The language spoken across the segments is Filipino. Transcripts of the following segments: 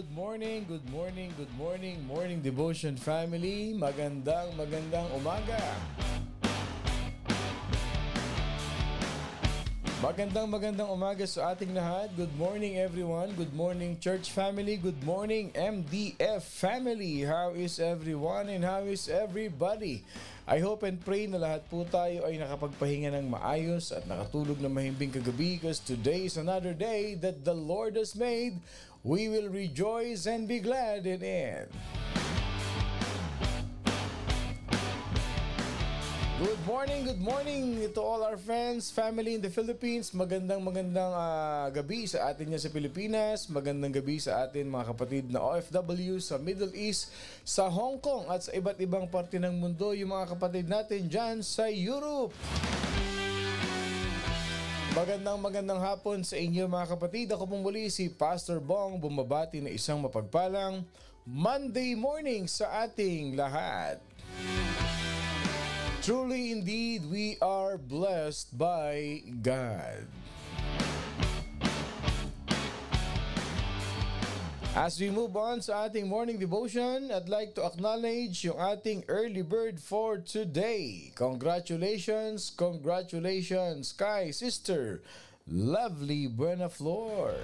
good morning, morning devotion family. Magandang umaga. Magandang umaga sa ating lahat. Good morning everyone. Good morning church family. Good morning MDF family. How is everyone and how is everybody? I hope and pray na lahat po tayo ay nakapagpahinga ng maayos at nakatulog na mahimbing kagabi, because today is another day that the Lord has made. We will rejoice and be glad in it. Good morning to all our friends, family in the Philippines. Magandang gabi sa atin niya sa Pilipinas. Magandang gabi sa atin mga kapatid na OFW sa Middle East, sa Hong Kong at sa iba't ibang parte ng mundo. Yung mga kapatid natin dyan sa Europe. Magandang hapon sa inyo mga kapatid. Ako pong muli si Pastor Bong, bumabati na isang mapagpalang Monday morning sa ating lahat. Truly indeed, we are blessed by God. As we move on sa ating morning devotion, I'd like to acknowledge yung ating early bird for today. Congratulations kay Sister Lovely Buenaflor.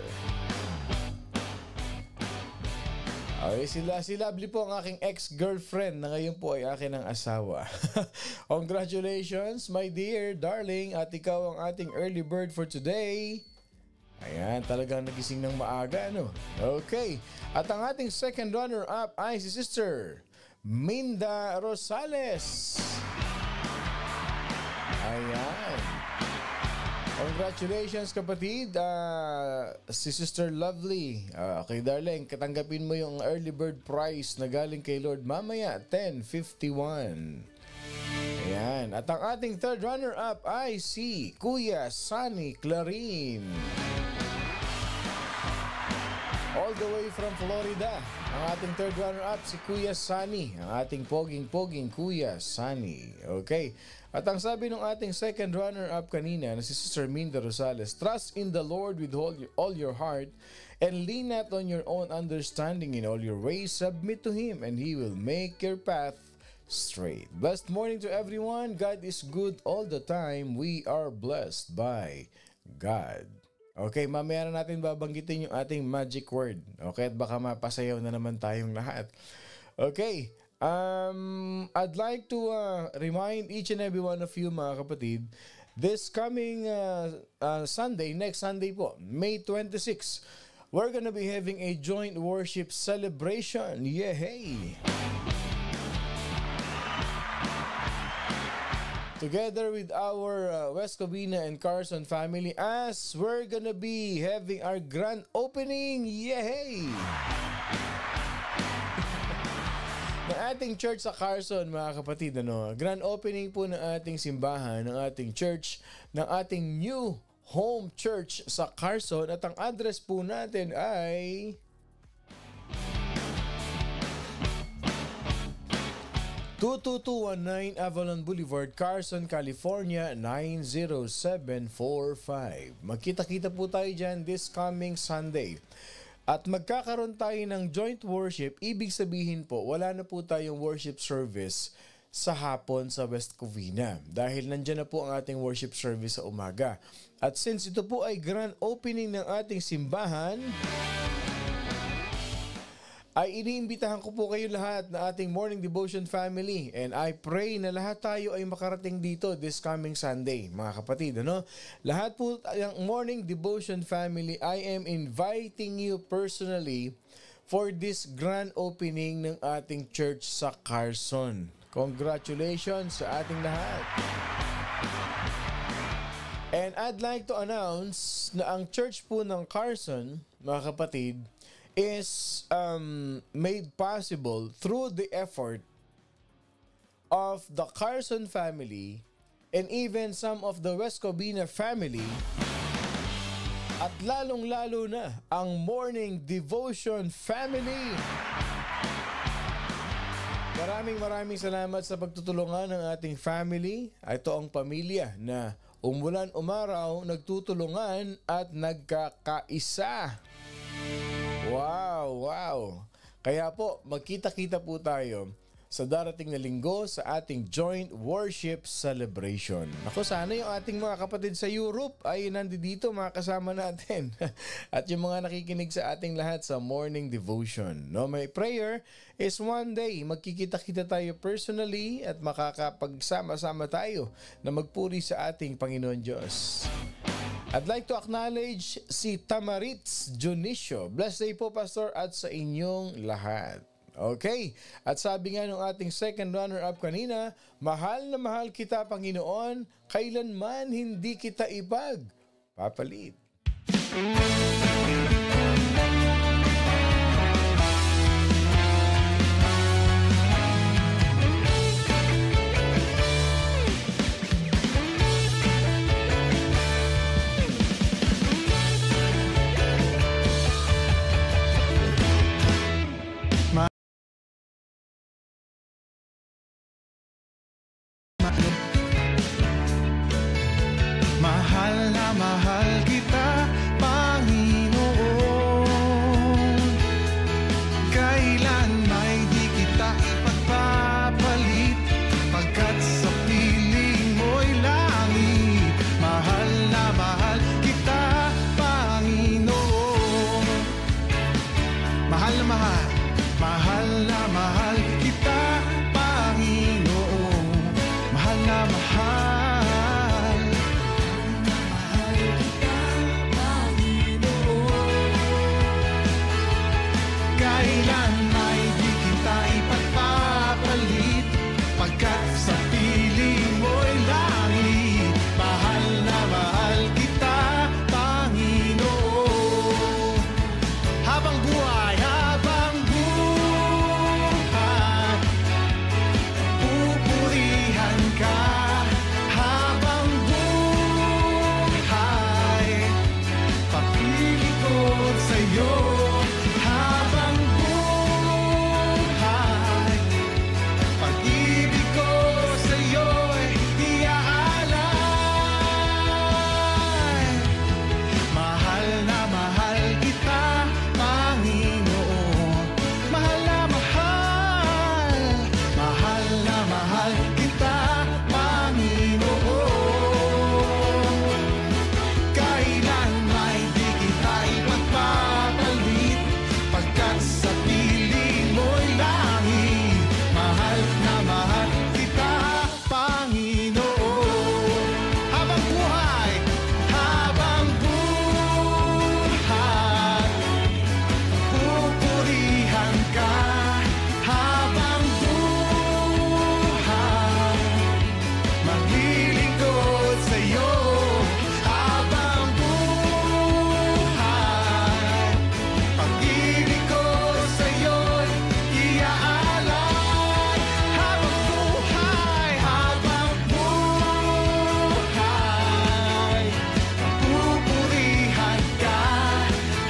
Okay, si Lovely po ang aking ex-girlfriend na ngayon po ay akin ang asawa. Congratulations, my dear, darling, at ikaw ang ating early bird for today. Ayan, talagang nagising ng maaga, no? Okay, at ang ating second runner-up ay si Sister Minda Rosales. Ayan. Congratulations kapatid, si Sister Lovely. Okay darling, katanggapin mo yung early bird prize na galing kay Lord mamaya 10:51. Ayan. At ang ating third runner-up ay si Kuya Sunny Clarin. All the way from Florida. Ang ating third runner-up si Kuya Sunny. Ang ating poging Kuya Sunny. Okay. At ang sabi ng ating second runner-up kanina na si Sister Minda Rosales, trust in the Lord with all your heart and lean not on your own understanding. In all your ways submit to Him and He will make your path straight. Blessed morning to everyone. God is good all the time. We are blessed by God. Okay, mamaya na natin babanggitin yung ating magic word. Okay, at baka mapasayaw na naman tayong lahat. Okay, I'd like to remind each and every one of you mga kapatid, this coming Sunday, next Sunday po, May 26, we're gonna be having a joint worship celebration. Yay! Together with our West Covina and Carson family, as we're gonna be having our grand opening. Yay! ng ating church sa Carson mga kapatid, ano? Grand opening po ng ating simbahan, ng ating church, ng ating new home church sa Carson. At ang address po natin ay 22219 Avalon Boulevard, Carson, California 90745. Magkita-kita po tayo dyan this coming Sunday. At magkakaroon tayo ng joint worship. Ibig sabihin po, wala na po tayong worship service sa hapon sa West Covina, dahil nandyan na po ang ating worship service sa umaga. At since ito po ay grand opening ng ating simbahan, ay iniimbitahan ko po kayo lahat na ating morning devotion family, and I pray na lahat tayo ay makarating dito this coming Sunday mga kapatid, ano? Lahat po ang morning devotion family, I am inviting you personally for this grand opening ng ating church sa Carson. Congratulations sa ating lahat. And I'd like to announce na ang church po ng Carson mga kapatid is made possible through the effort of the Carson family and even some of the West Covina family, at lalong-lalo na ang morning devotion family. Maraming salamat sa pagtutulungan ng ating family. Ito ang pamilya na umulan umaraw, nagtutulungan at nagkakaisa. Wow, wow. Kaya po, magkita-kita po tayo sa darating na linggo sa ating joint worship celebration. Ako, sana yung ating mga kapatid sa Europe ay nandito mga kasama natin. At yung mga nakikinig sa ating lahat sa morning devotion. No, my prayer is one day magkikita-kita tayo personally at makakapagsama-sama tayo na magpuri sa ating Panginoon Diyos. I'd like to acknowledge si Tamaritz Junicio. Blessed day po, Pastor, at sa inyong lahat. Okay, at sabi nga ng ating second runner-up kanina, mahal na mahal kita, Panginoon, kailanman hindi kita ipagpapalit. Mahal na mahal kita, Panginoon. Kailan may di kita ipagpapalit, pagkat sa piling mo'y langit. Mahal na mahal kita, Panginoon. Mahal na mahal, mahal na mahal kita, Panginoon. Mahal na mahal. Kailan may di kita ipagpapalit, pagkat sa piling mo'y langit. Mahal na mahal kita, Panginoon. Habang buhay, pupurihan ka. Habang buhay, papili ko sa'yo. Habang buhay, pag-ibig ko sa'yo'y iaalay. Mahal na mahal kita, Panginoon. Mahal na mahal, mahal na mahal kita, Panginoon. Kailan may di kita ipagpapalit, pagkat sa piling mo'y langit. Mahal na mahal kita, Panginoon. Habang buhay, pupurihan ka. Habang buhay, maglilingkod sa'yo. Habang buhay, pag-ibig ko sa'yo'y iaalay. Habang buhay, pupurihan ka.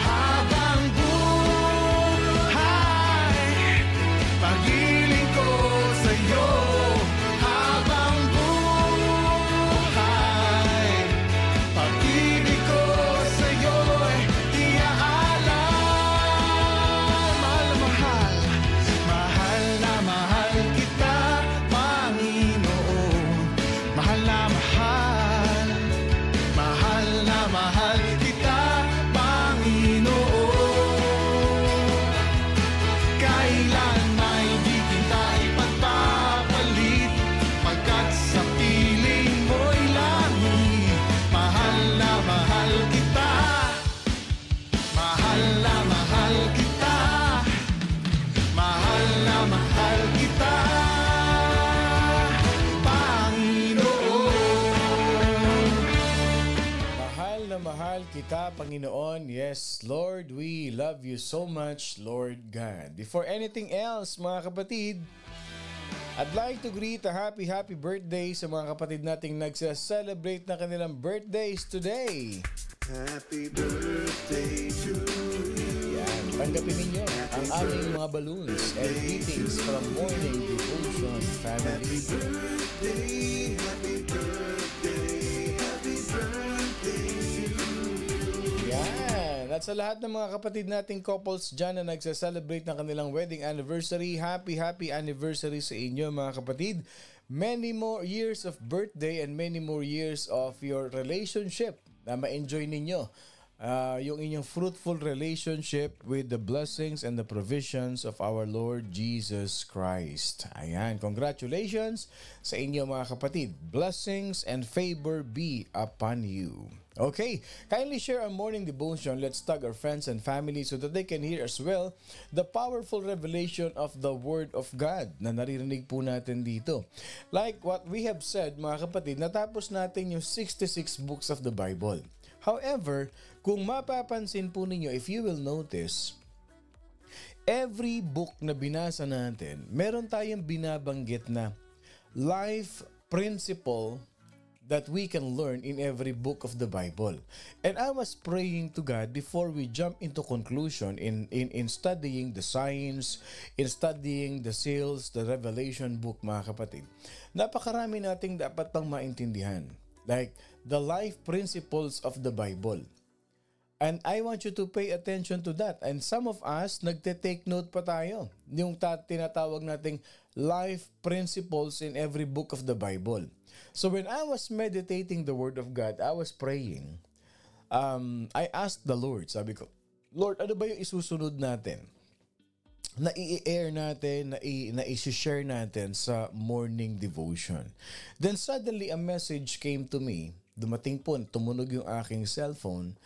Habang buhay, pag-ibig ko sa'yo. Habang buhay, pag-ibig ko sa'yo'y iaalay. Mahal na mahal, mahal na mahal kita, Panginoon. Mahal na mahal, mahal na mahal kita, Panginoon. Kailan may di kita ipagpapalit, pagkat sa piling mo'y langit. Mahal na mahal kita, mahal na mahal kita, mahal na mahal kita, Panginoon. Mahal na mahal kita, Panginoon. Yes, Lord, we love you so much, Lord God. Before anything else, mga kapatid, I'd like to greet a happy birthday sa mga kapatid nating nagsa-celebrate na kanilang birthdays today. Happy birthday to you. Yan, tanggapin ninyo ang aming mga balloons and greetings from Morning Devotion Family. Birthday, happy birthday, happy birthday to you. Yan, At sa lahat ng mga kapatid nating couples dyan na nagsa-celebrate ng kanilang wedding anniversary, happy anniversary sa inyo mga kapatid. Many more years of birthday and many more years of your relationship na ma-enjoy ninyo. Yung inyong fruitful relationship with the blessings and the provisions of our Lord Jesus Christ. Ayan, congratulations sa inyo mga kapatid. Blessings and favor be upon you. Okay, kindly share our morning devotion. Let's tag our friends and family so that they can hear as well the powerful revelation of the Word of God na naririnig po natin dito. Like what we have said mga kapatid, natapos natin yung 66 books of the Bible. However, kung mapapansin po ninyo, if you will notice, every book na binasa natin, meron tayong binabanggit na life principle that we can learn in every book of the Bible. And I was praying to God before we jump into conclusion in studying the science, in studying the seals, the Revelation book mga kapatid. Napakarami nating dapat pang maintindihan. Like the life principles of the Bible. And I want you to pay attention to that. And some of us, nagte-take note pa tayo. Yung tinatawag nating life principles in every book of the Bible. So when I was meditating the Word of God, I was praying. I asked the Lord, sabi ko, Lord, ano ba yung isusunod natin? Na i-air natin, na i-share natin sa morning devotion. Then suddenly a message came to me. Dumating po, tumunog yung aking cellphone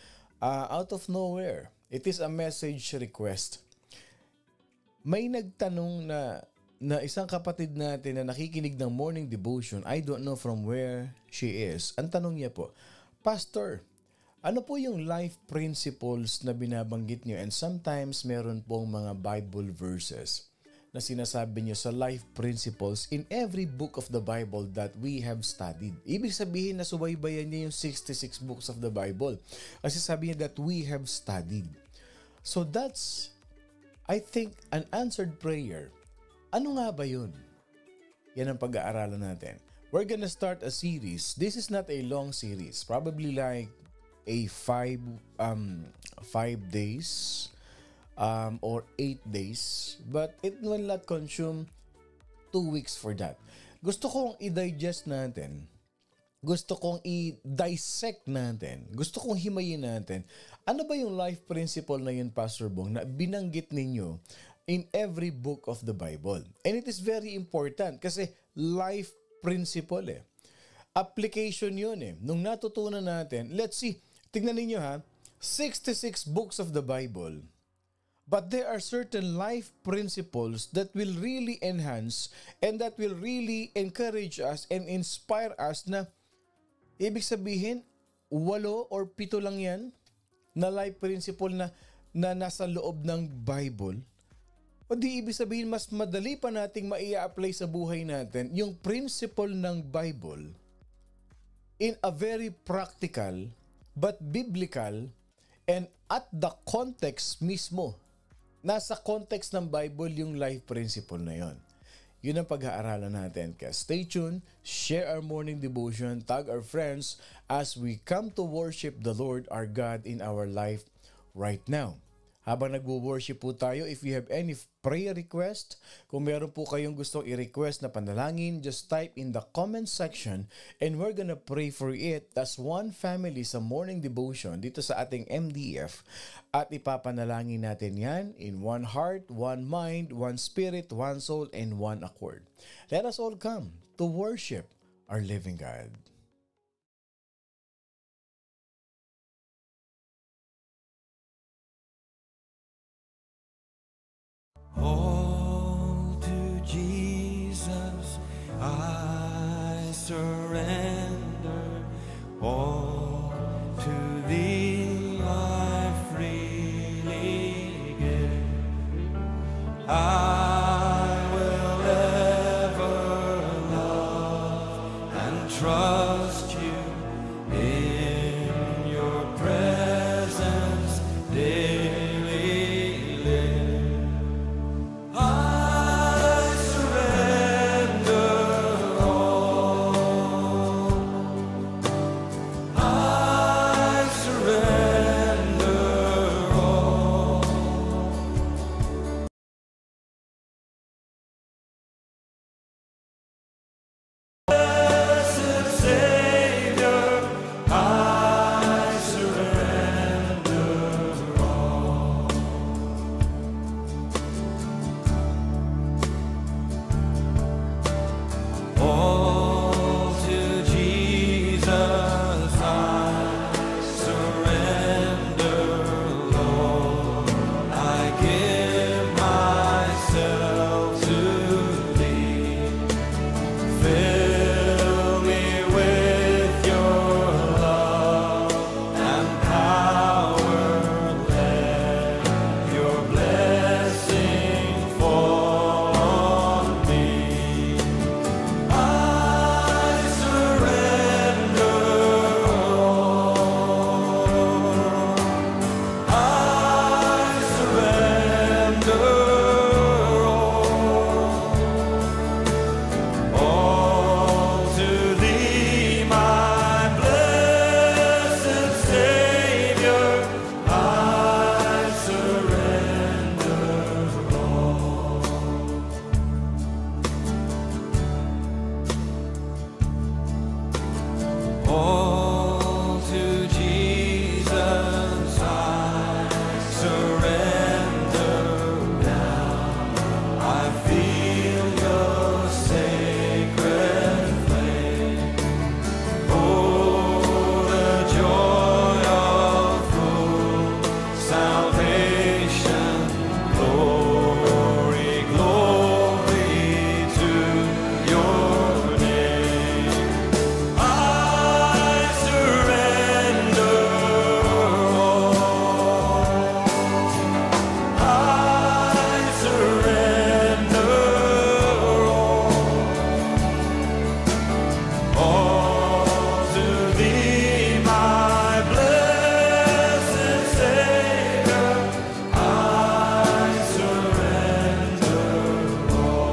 out of nowhere. It is a message request. May nagtanong na isang kapatid natin na nakikinig ng morning devotion. I don't know from where she is. Ang tanong niya po, Pastor, ano po yung life principles na binabanggit niyo? And sometimes meron pong mga Bible verses na sinasabi niyo sa life principles in every book of the Bible that we have studied. Ibig sabihin na subaybayan niya yung 66 books of the Bible. Kasi sabi niya that we have studied. So that's, I think, an answered prayer. Ano nga ba yun? Yan ang pag-aaralan natin. We're gonna start a series. This is not a long series. Probably like a 5 days or 8 days, but it will not consume 2 weeks for that. Gusto kong i-digest natin, gusto kong i-dissect natin, gusto kong himayin natin. Ano ba yung life principle na yun, Pastor Bong, na binanggit ninyo in every book of the Bible? And it is very important kasi life principle application yun Nung natutunan natin, let's see, tignan ninyo ha, 66 books of the Bible. But there are certain life principles that will really enhance and that will really encourage us and inspire us na ibig sabihin, 8 or 7 lang yan na life principle na nasa loob ng Bible. O di ibig sabihin, mas madali pa nating maia-apply sa buhay natin yung principle ng Bible in a very practical but biblical and at the context mismo. Nasa context ng Bible yung life principle na yon. Yun ang pag-aaralan natin. Kaya stay tuned, share our morning devotion, tag our friends as we come to worship the Lord our God in our life right now. Habang nagwo-worship po tayo, if you have any prayer request, kung meron po kayong gustong i-request na panalangin, just type in the comment section and we're gonna pray for it as one family sa morning devotion dito sa ating MDF at ipapanalangin natin yan in one heart, one mind, one spirit, one soul, and one accord. Let us all come to worship our living God. All to Jesus I surrender, all to Thee I freely give. I will ever love and trust You in Your presence daily live. I surrender all. I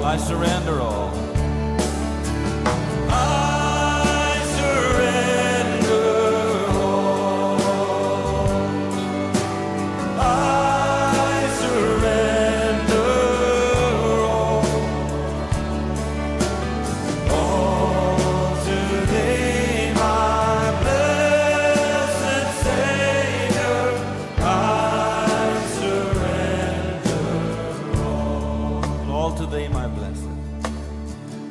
I surrender all. I surrender all. I surrender all to Thee, my blessed Savior. I surrender all to Thee, my blessed.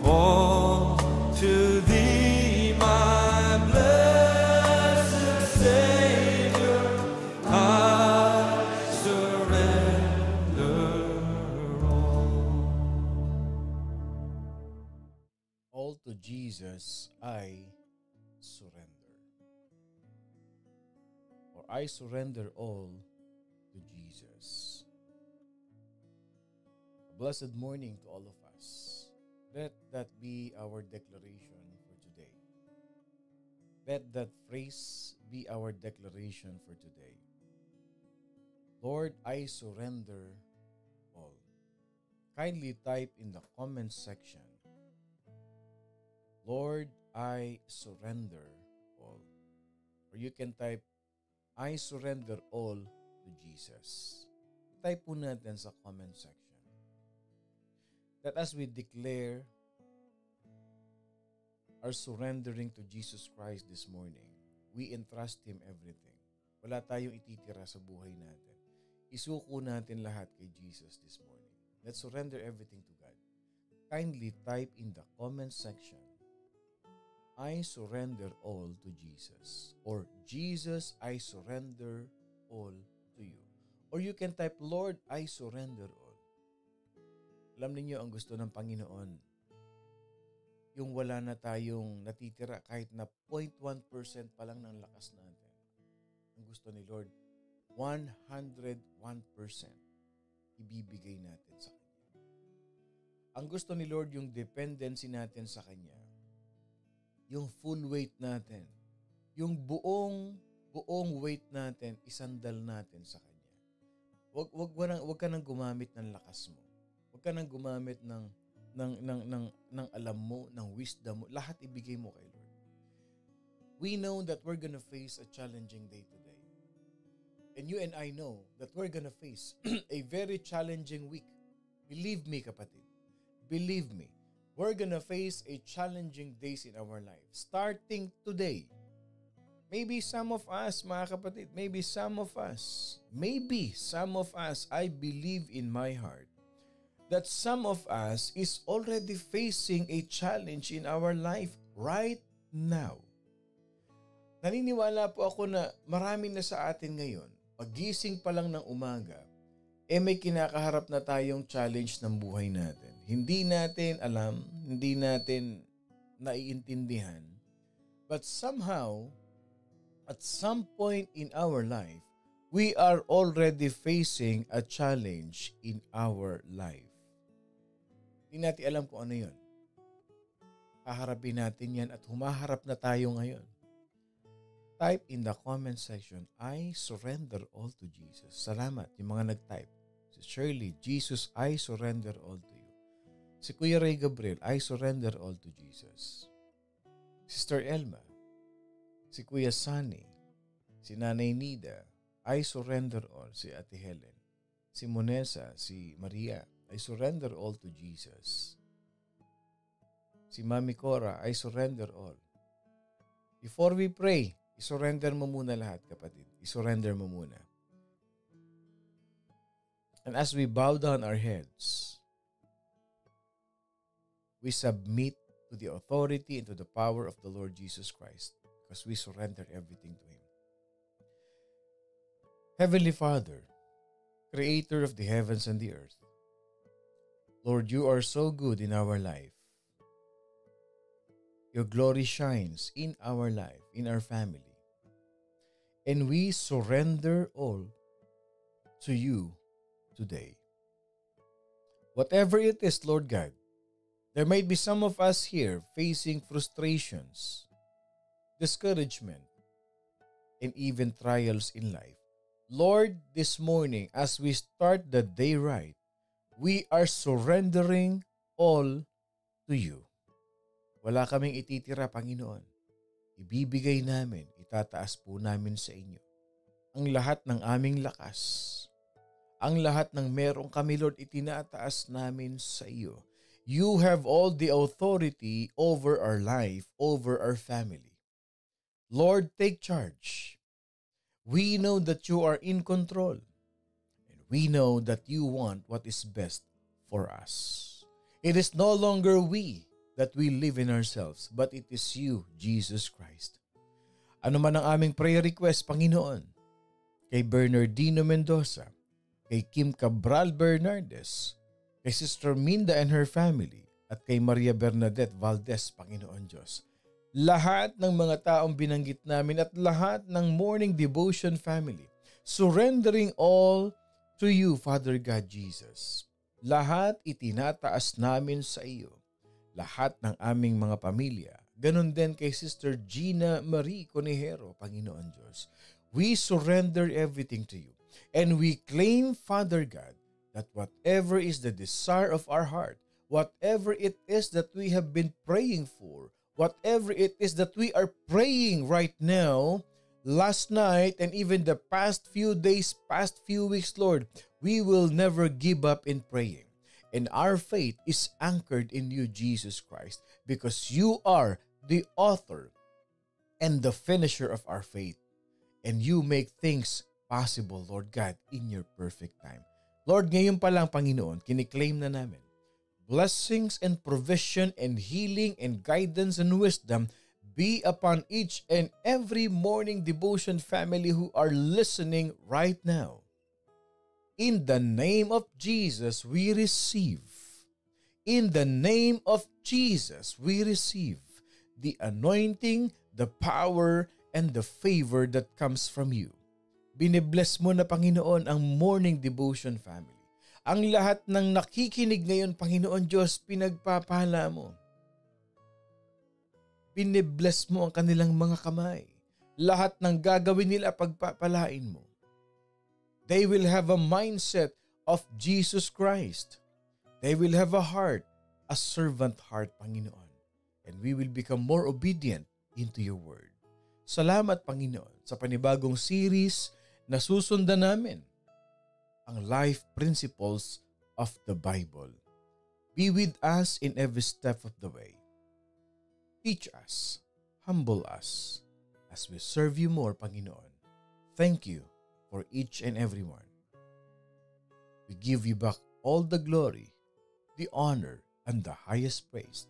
All to Thee, my blessed Savior, I surrender All to Jesus I surrender. Or I surrender all to Jesus. A blessed morning to all of us. Let that be our declaration for today. Let that phrase be our declaration for today. Lord, I surrender all. Kindly type in the comment section, Lord, I surrender all. Or you can type, I surrender all to Jesus. Type po natin sa comment section. That as we declare our surrendering to Jesus Christ this morning, we entrust Him everything. Wala tayong ititira sa buhay natin. Isuko natin lahat kay Jesus this morning. Let's surrender everything to God. Kindly type in the comment section, I surrender all to Jesus. Or, Jesus, I surrender all to you. Or you can type, Lord, I surrender all. Alam niyo ang gusto ng Panginoon. Yung wala na tayong natitira kahit na 0.1% pa lang ng lakas natin. Ang gusto ni Lord, 101% ibibigay natin sa Kanya. Ang gusto ni Lord, yung dependency natin sa Kanya. Yung full weight natin. Yung buong weight natin, isandal natin sa Kanya. Wag ka nang gumamit ng lakas mo. Huwag ka nang gumamit ng alam mo, ng wisdom mo. Lahat ibigay mo kay Lord. We know that we're gonna face a challenging day today. And you and I know that we're gonna face a very challenging week. Believe me, kapatid. Believe me. We're gonna face a challenging days in our life. Starting today. Maybe some of us, mga kapatid, maybe some of us, I believe in my heart that some of us is already facing a challenge in our life right now. Naniniwala po ako na marami na sa atin ngayon, pagising pa lang ng umaga, may kinakaharap na tayong challenge ng buhay natin. Hindi natin alam, hindi natin naiintindihan, but somehow, at some point in our life, we are already facing a challenge in our life. Hindi natin alam kung ano yun. Haharapin natin yan at humaharap na tayo ngayon. Type in the comment section, I surrender all to Jesus. Salamat yung mga nag-type. Si Shirley, Jesus, I surrender all to you. Si Kuya Ray Gabriel, I surrender all to Jesus. Sister Elma, si Kuya Sunny, si Nanay Nida, I surrender all. Si Ate Helen, si Monesa, si Maria, I surrender all to Jesus. Si Mami Cora, I surrender all. Before we pray, isurrender mo muna lahat, kapatid. Isurrender mo muna. And as we bow down our heads, we submit to the authority and to the power of the Lord Jesus Christ because we surrender everything to Him. Heavenly Father, Creator of the heavens and the earth, Lord, you are so good in our life. Your glory shines in our life, in our family. And we surrender all to you today. Whatever it is, Lord God, there might be some of us here facing frustrations, discouragement, and even trials in life. Lord, this morning, as we start the day right, we are surrendering all to you. Wala kaming ititira, Panginoon. Ibibigay namin, itataas po namin sa inyo ang lahat ng aming lakas. Ang lahat ng meron kami, Lord, itinataas namin sa iyo. You have all the authority over our life, over our family. Lord, take charge. We know that you are in control. And we know that you want what is best for us. It is no longer we that we live in ourselves, but it is you, Jesus Christ. Ano man ang aming prayer request, Panginoon, kay Bernardino Mendoza, kay Kim Cabral Bernardes, kay Sister Minda and her family, at kay Maria Bernadette Valdez, Panginoon Diyos. Lahat ng mga taong binanggit namin at lahat ng Morning Devotion family, surrendering all to you, Father God Jesus. Lahat itinataas namin sa iyo. Lahat ng aming mga pamilya. Ganon din kay Sister Gina Marie Conejero, Panginoon Diyos. We surrender everything to you. And we claim, Father God, that whatever is the desire of our heart, whatever it is that we have been praying for, whatever it is that we are praying right now, last night and even the past few days, past few weeks, Lord, we will never give up in praying. And our faith is anchored in you, Jesus Christ, because you are the author and the finisher of our faith. And you make things possible, Lord God, in your perfect time. Lord, ngayon pa lang, Panginoon, kiniklaim na namin blessings and provision and healing and guidance and wisdom be upon each and every Morning Devotion family who are listening right now. In the name of Jesus, we receive. In the name of Jesus, we receive the anointing, the power, and the favor that comes from you. Binibless mo na, Panginoon, ang Morning Devotion family. Ang lahat ng nakikinig ngayon, Panginoon Diyos, pinagpapala mo. Binibless mo ang kanilang mga kamay. Lahat ng gagawin nila, pagpapalain mo. They will have a mindset of Jesus Christ. They will have a heart, a servant heart, Panginoon. And we will become more obedient into your word. Salamat, Panginoon, sa panibagong series na susundan namin, ang life principles of the Bible. Be with us in every step of the way. Teach us, humble us, as we serve you more, Panginoon. Thank you for each and every one. We give you back all the glory, the honor, and the highest praise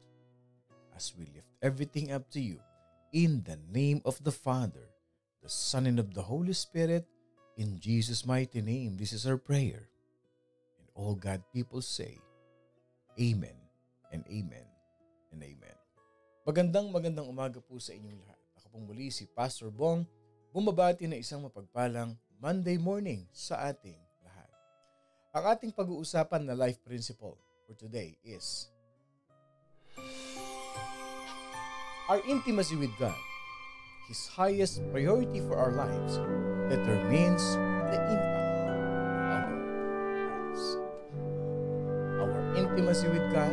as we lift everything up to you in the name of the Father, the Son, and of the Holy Spirit. In Jesus' mighty name, this is our prayer. And all God people say, Amen and Amen and Amen. Magandang umaga po sa inyong lahat. Ako pong muli si Pastor Bong, bumabati na isang mapagpalang Monday morning sa ating lahat. Ang ating pag-uusapan na life principle for today is our intimacy with God. His highest priority for our lives determines the impact of our lives. Our intimacy with God,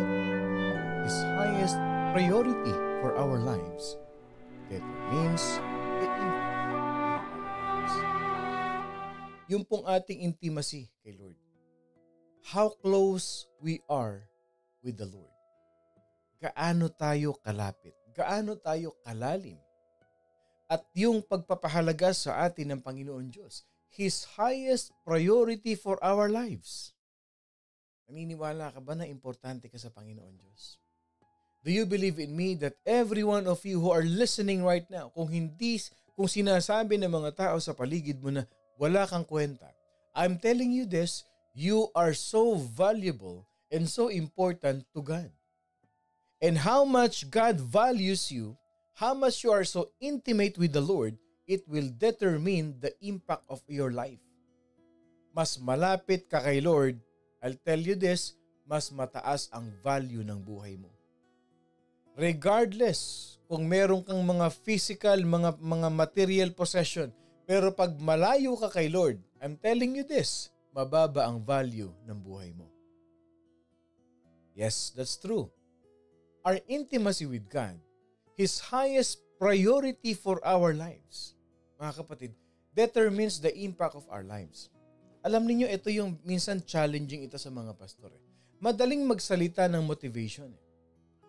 His highest priority for our lives, determines the impact of our lives. Yung pong ating intimacy kay Lord. How close we are with the Lord. Gaano tayo kalapit? Gaano tayo kalalim? At yung pagpapahalaga sa atin ng Panginoon Diyos, His highest priority for our lives. Naniniwala ka ba na importante ka sa Panginoon Diyos? Do you believe in me that every one of you who are listening right now, kung sinasabi ng mga tao sa paligid mo na wala kang kwenta, I'm telling you this, you are so valuable and so important to God. And how much God values you, how much you are so intimate with the Lord, it will determine the impact of your life. Mas malapit ka kay Lord, I'll tell you this, mas mataas ang value ng buhay mo. Regardless kung meron kang mga physical, mga material possession, pero pag malayo ka kay Lord, I'm telling you this, mababa ang value ng buhay mo. Yes, that's true. Our intimacy with God, His highest priority for our lives, mga kapatid, determines the impact of our lives. Alam niyo, ito yung minsan challenging ito sa mga pastor. Madaling magsalita ng motivation.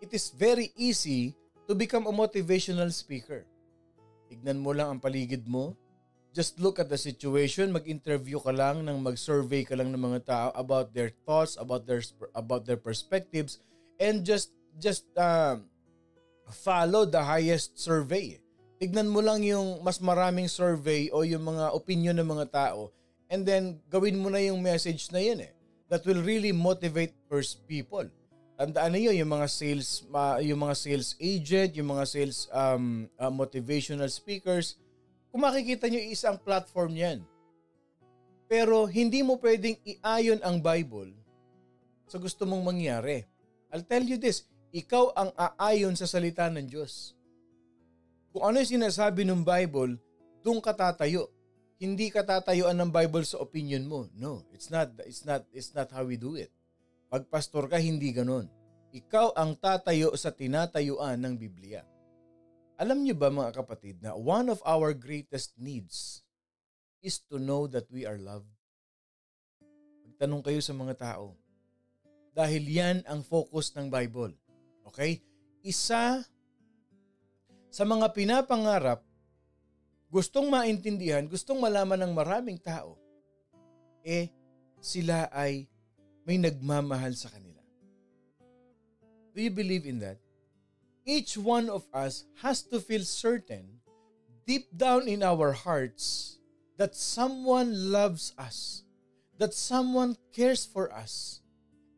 It is very easy to become a motivational speaker. Tignan mo lang ang paligid mo. Just look at the situation, mag-interview ka lang, mag-survey ka lang ng mga tao about their thoughts, about their perspectives, and just follow the highest survey. Tignan mo lang yung mas maraming survey o yung mga opinion ng mga tao, and then gawin mo na yung message na yun that will really motivate people. Tandaan niyo yung mga sales agent, yung mga sales motivational speakers. Kung makikita nyo, isang platform yan. Pero hindi mo pwedeng iayon ang Bible sa gusto mong mangyari. I'll tell you this, ikaw ang aayon sa salita ng Diyos. Kung ano yung sinasabi ng Bible, doon ka tatayo. Hindi ka tatayuan ng Bible sa opinion mo. No, it's not how we do it. Pag pastor ka, hindi ganon. Ikaw ang tatayo sa tinatayuan ng Biblia. Alam niyo ba mga kapatid na one of our greatest needs is to know that we are loved? Magtanong kayo sa mga tao. Dahil yan ang focus ng Bible. Okay? Isa sa mga pinapangarap, gustong maintindihan, gustong malaman ng maraming tao, sila ay may nagmamahal sa kanila. Do you believe in that? Each one of us has to feel certain, deep down in our hearts, that someone loves us, that someone cares for us,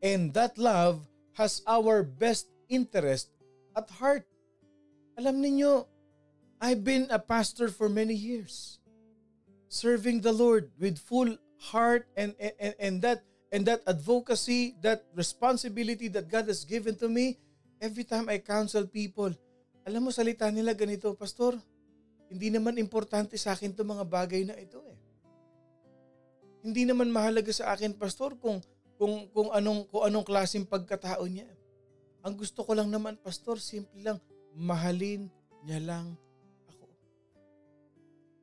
and that love has our best interest at heart. Alam niyo, I've been a pastor for many years, serving the Lord with full heart and that advocacy, that responsibility that God has given to me. Every time I counsel people, alam mo salita nila ganito, Pastor, hindi naman importante sa akin itong mga bagay na ito Hindi naman mahalaga sa akin, Pastor, kung anong klaseng pagkatao niya. Ang gusto ko lang naman, Pastor, simple lang, mahalin niya lang ako.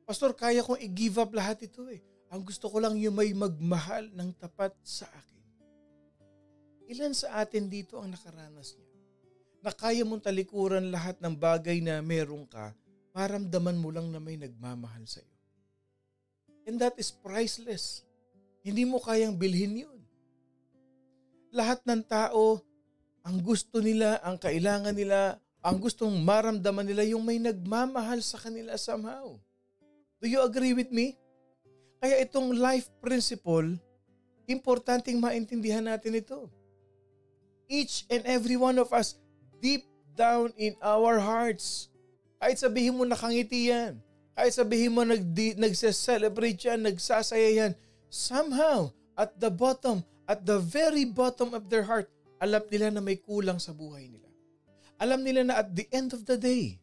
Pastor, kaya kong i-give up lahat ito Ang gusto ko lang yung may magmahal ng tapat sa akin. Ilan sa atin dito ang nakaranas niya? Na kaya mong talikuran lahat ng bagay na meron ka, maramdaman mo lang na may nagmamahal sa iyo. And that is priceless. Hindi mo kayang bilhin yun. Lahat ng tao, ang gusto nila, ang kailangan nila, ang gustong maramdaman nila yung may nagmamahal sa kanila somehow. Do you agree with me? Kaya itong life principle, importanteng maintindihan natin ito. Each and every one of us, deep down in our hearts, kahit sabihin mo nakangiti yan, kahit sabihin mo nagse-celebrate yan, nagsasaya yan, somehow, at the very bottom of their heart, alam nila na may kulang sa buhay nila. Alam nila na at the end of the day,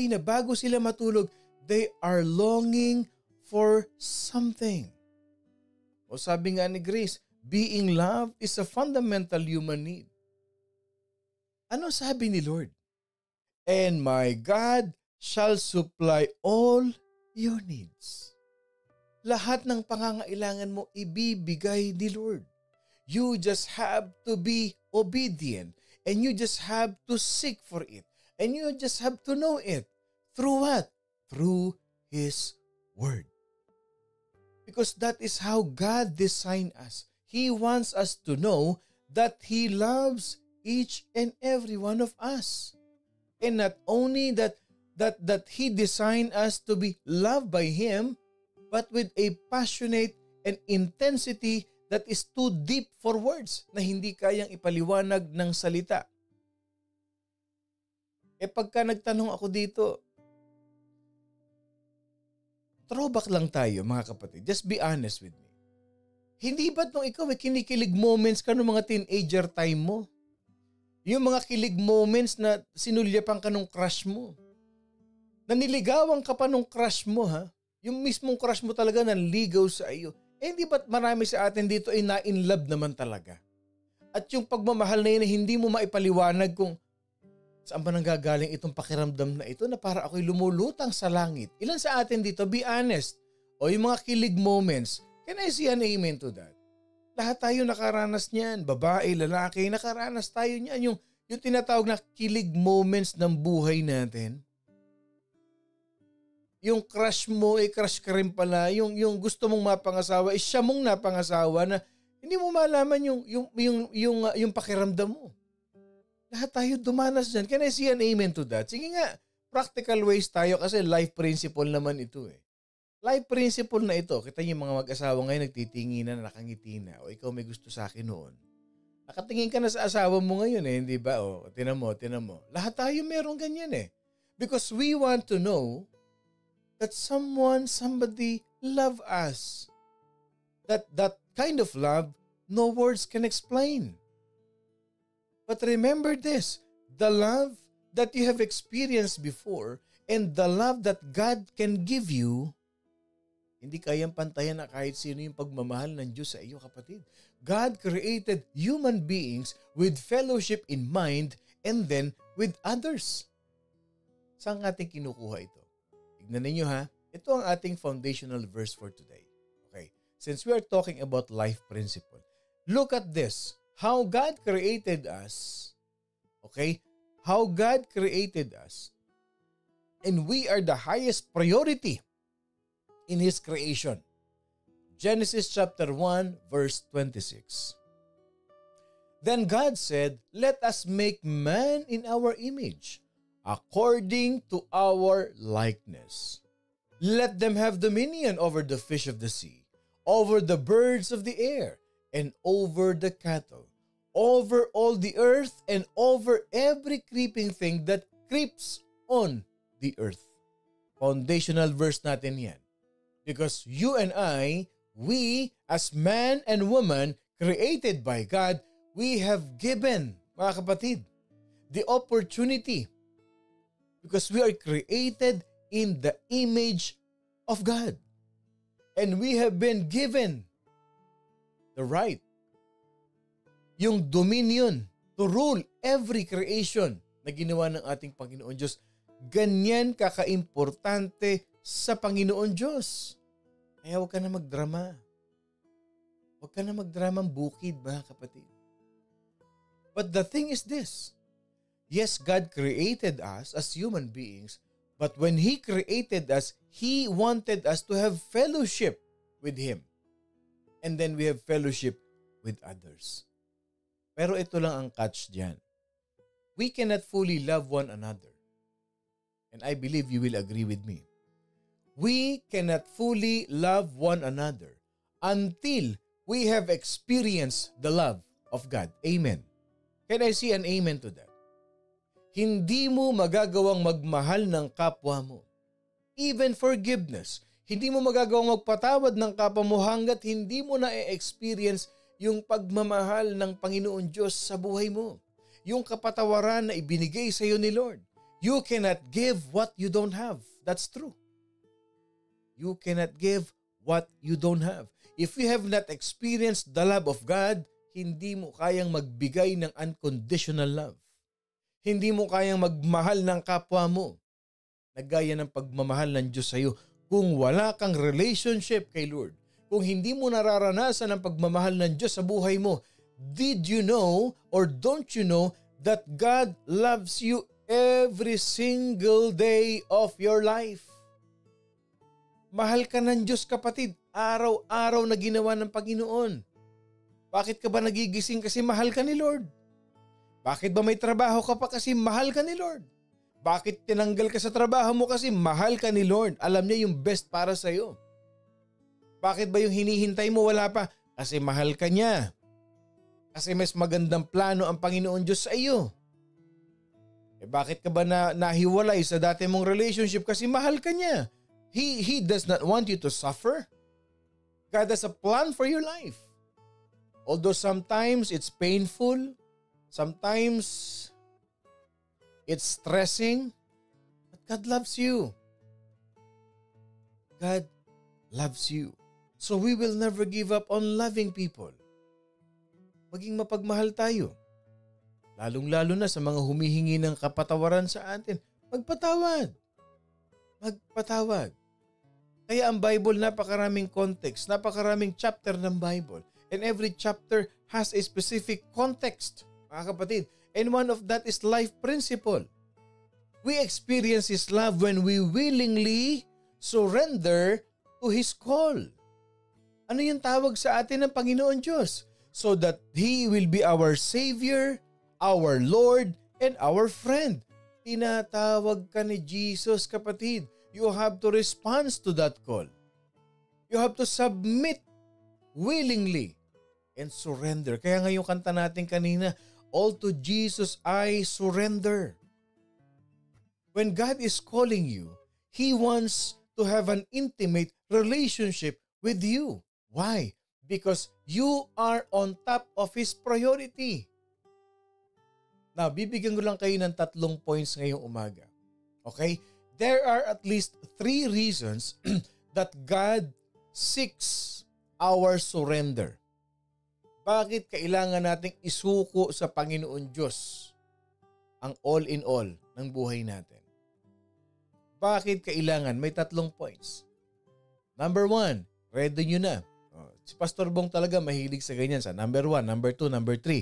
na bago sila matulog, they are longing for something. O sabi nga ni Grace, being loved is a fundamental human need. Ano sabi ni Lord? And my God shall supply all your needs. Lahat ng pangangailangan mo ibibigay ni Lord. You just have to be obedient and you just have to seek for it. And you just have to know it. Through what? Through His Word. Because that is how God designed us. He wants us to know that He loves each and every one of us. And not only that He designed us to be loved by Him, but with a passionate and intensity that is too deep for words na hindi kayang ipaliwanag ng salita. Pagka nagtanong ako dito, throwback lang tayo mga kapatid. Just be honest with me. Hindi ba't nung ikaw kinikilig moments ka nung mga teenager time mo? Yung mga kilig moments na sinulyapan ka nung crush mo. Naniligawan ka pa nung crush mo Yung mismong crush mo talaga nanligaw sa iyo. hindi ba't marami sa atin dito ay na-in love naman talaga? At yung pagmamahal na yun, hindi mo maipaliwanag kung saan ba nanggagaling itong pakiramdam na ito na para ako'y lumulutang sa langit. Ilan sa atin dito, be honest, o yung mga kilig moments, can I see an amen to that? Lahat tayo nakaranas niyan, babae, lalaki, nakaranas tayo niyan. Yung tinatawag na kilig moments ng buhay natin. Yung crush mo, crush ka rin pala. Yung gusto mong mapangasawa, siya mong napangasawa na hindi mo malaman yung pakiramdam mo. Lahat tayo dumanas dyan. Can I see an amen to that? Sige nga, practical ways tayo kasi life principle naman ito eh. Life principle na ito. Kita niyo mga mag-asawa ngayon nagtitingin na nakangiti na. O ikaw may gusto sa akin noon. Nakatingin ka na sa asawa mo ngayon eh, hindi ba? O, tinan mo. Lahat tayo meron ganyan eh. Because we want to know that somebody love us. That kind of love, no words can explain. But remember this, the love that you have experienced before and the love that God can give you, hindi kayang pantayan na kahit sino yung pagmamahal ng Diyos sa iyo, kapatid. God created human beings with fellowship in mind and then with others. Saan ating kinukuha ito? Tignan ninyo ha, ito ang ating foundational verse for today. Okay, since we are talking about life principle, look at this. How God created us, okay? How God created us, and we are the highest priority in His creation. Genesis chapter 1, verse 26. Then God said, "Let us make man in our image, according to our likeness. Let them have dominion over the fish of the sea, over the birds of the air, and over the cattle, over all the earth, and over every creeping thing that creeps on the earth." Foundational verse natin yan. Because you and I, we as man and woman created by God, we have given, mga kapatid, the opportunity because we are created in the image of God. And we have been given the right, yung dominion to rule every creation na ginawa ng ating Panginoon Diyos. Ganyan kakaimportante sa Panginoon Diyos. Kaya huwag ka na magdrama. Huwag ka na magdramang bukid, mga kapatid. But the thing is this. Yes, God created us as human beings, but when He created us, He wanted us to have fellowship with Him. And then we have fellowship with others. Pero ito lang ang catch diyan. We cannot fully love one another. And I believe you will agree with me. We cannot fully love one another until we have experienced the love of God. Amen. Can I see an amen to that? Hindi mo magagawang magmahal ng kapwa mo. Even forgiveness. Hindi mo magagawang magpatawad ng kapwa mo hanggat hindi mo na-experience yung pagmamahal ng Panginoon Diyos sa buhay mo. Yung kapatawaran na ibinigay sa iyo ni Lord. You cannot give what you don't have. That's true. You cannot give what you don't have. If you have not experienced the love of God, hindi mo kayang magbigay ng unconditional love. Hindi mo kayang magmahal ng kapwa mo na gaya ng pagmamahal ng Diyos sa iyo kung wala kang relationship kay Lord. Kung hindi mo nararanasan ang pagmamahal ng Diyos sa buhay mo, did you know or don't you know that God loves you every single day of your life? Mahal ka ng Diyos, kapatid, araw-araw na ginawa ng Panginoon. Bakit ka ba nagigising? Kasi mahal ka ni Lord. Bakit ba may trabaho ka pa? Kasi mahal ka ni Lord. Bakit tinanggal ka sa trabaho mo? Kasi mahal ka ni Lord. Alam niya yung best para sa iyo. Bakit ba yung hinihintay mo wala pa? Kasi mahal ka niya. Kasi mas magandang plano ang Panginoon Diyos sa iyo. Bakit ka ba nahiwalay sa dati mong relationship? Kasi mahal ka niya. He does not want you to suffer. God has a plan for your life. Although sometimes it's painful, sometimes it's stressing, but God loves you. God loves you. So we will never give up on loving people. Maging mapagmahal tayo. Lalong-lalo na sa mga humihingi ng kapatawaran sa atin. Magpatawad. Magpatawad. Kaya ang Bible, napakaraming context, napakaraming chapter ng Bible. And every chapter has a specific context, mga kapatid. And one of that is life principle. We experience His love when we willingly surrender to His call. Ano yung tawag sa atin ng Panginoon Diyos? So that He will be our Savior, our Lord, and our friend. Tinatawag ka ni Jesus, kapatid. You have to respond to that call. You have to submit willingly and surrender. Kaya nga yung kanta natin kanina, all to Jesus I surrender. When God is calling you, He wants to have an intimate relationship with you. Why? Because you are on top of His priority. Now, bibigyan ko lang kayo ng 3 points ngayong umaga. Okay? There are at least 3 reasons that God seeks our surrender. Bakit kailangan nating isuko sa Panginoon Diyos ang all in all ng buhay natin? Bakit kailangan? May 3 points. Number 1, ready nyo na. Si Pastor Bong talaga mahilig sa ganyan. Sa number 1, number 2, number 3.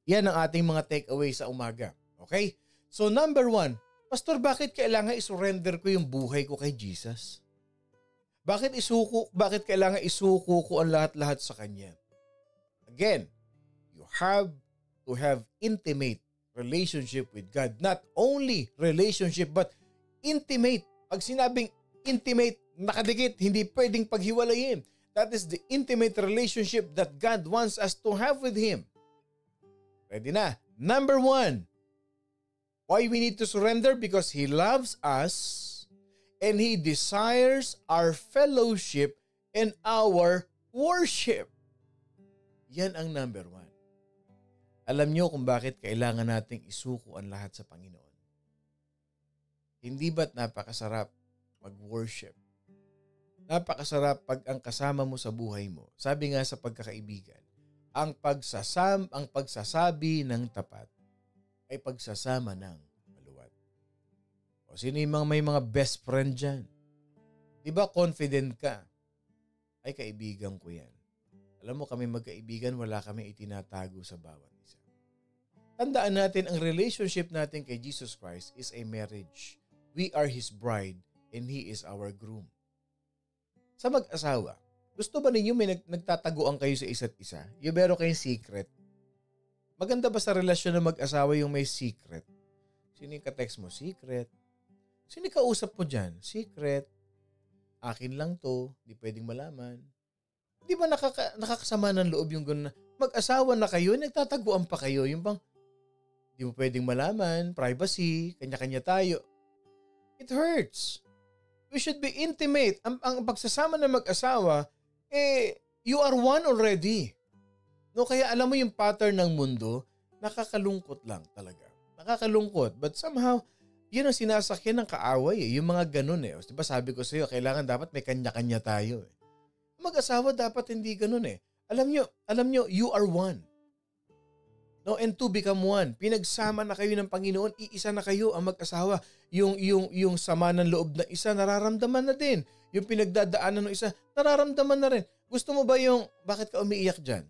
Yan ang ating mga takeaway sa umaga. Okay? So number 1, Pastor, bakit kailangan isurrender ko yung buhay ko kay Jesus? Bakit kailangan isuko ko ang lahat-lahat sa Kanya? Again, you have to have intimate relationship with God. Not only relationship, but intimate. Pag sinabing intimate, nakadikit, hindi pwedeng paghiwalayin. That is the intimate relationship that God wants us to have with Him. Ready na? Number 1. Why we need to surrender? Because He loves us and He desires our fellowship and our worship. Yan ang number 1. Alam nyo kung bakit kailangan nating isuko ang lahat sa Panginoon. Hindi ba't napakasarap mag-worship? Napakasarap pag ang kasama mo sa buhay mo. Sabi nga sa pagkakaibigan, ang pagsasabi ng tapat ay pagsasama ng maluwat. O sino yung may mga best friend dyan? Di ba confident ka? Ay, kaibigan ko yan. Alam mo, kami magkaibigan, wala kami itinatago sa bawat isa. Tandaan natin, ang relationship natin kay Jesus Christ is a marriage. We are His bride and He is our groom. Sa mag-asawa, gusto ba ninyo may nagtataguan kayo sa isa't isa? Yung meron kayong secret? Maganda ba sa relasyon ng mag-asawa yung may secret? Sino yung ka-text mo? Secret. Sino yung kausap mo dyan? Secret. Akin lang to. Di pwedeng malaman. Di ba nakakasama ng loob yung gano'n? Mag-asawa na kayo, nagtataguan pa kayo. Yung bang, di mo pwedeng malaman, privacy, kanya-kanya tayo. It hurts. We should be intimate. Ang pagsasama ng mag-asawa, you are one already. No, kaya alam mo yung pattern ng mundo, nakakalungkot lang talaga. Nakakalungkot. But somehow, yun ang sinasakyan ng kaaway. Yung mga ganun eh. Diba sabi ko sa iyo, kailangan dapat may kanya-kanya tayo. Mag-asawa dapat hindi ganun eh. Alam nyo, you are one. No, and two become one. Pinagsama na kayo ng Panginoon, iisa na kayo ang mag-asawa. Yung sama ng loob na isa, nararamdaman na din. Yung pinagdadaanan ng isa, nararamdaman na rin. Gusto mo ba yung, bakit ka umiiyak dyan?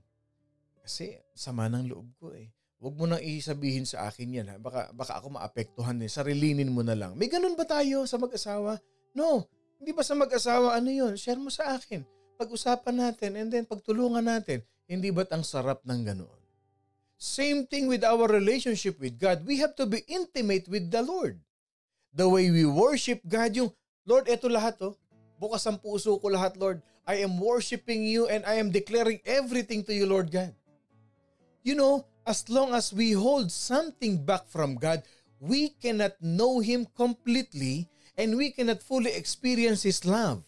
Kasi sama ng loob ko eh. Huwag mo nang isabihin sa akin yan. Ha? Baka ako maapektuhan din. Sarilinin mo na lang. May ganun ba tayo sa mag-asawa? No. Hindi ba sa mag-asawa, ano yun? Share mo sa akin. Pag-usapan natin and then pagtulungan natin. Hindi ba't ang sarap ng ganoon? Same thing with our relationship with God. We have to be intimate with the Lord. The way we worship God, yung, Lord, eto lahat oh. Bukas ang puso ko lahat, Lord. I am worshiping you and I am declaring everything to you, Lord God. You know, as long as we hold something back from God, we cannot know Him completely and we cannot fully experience His love.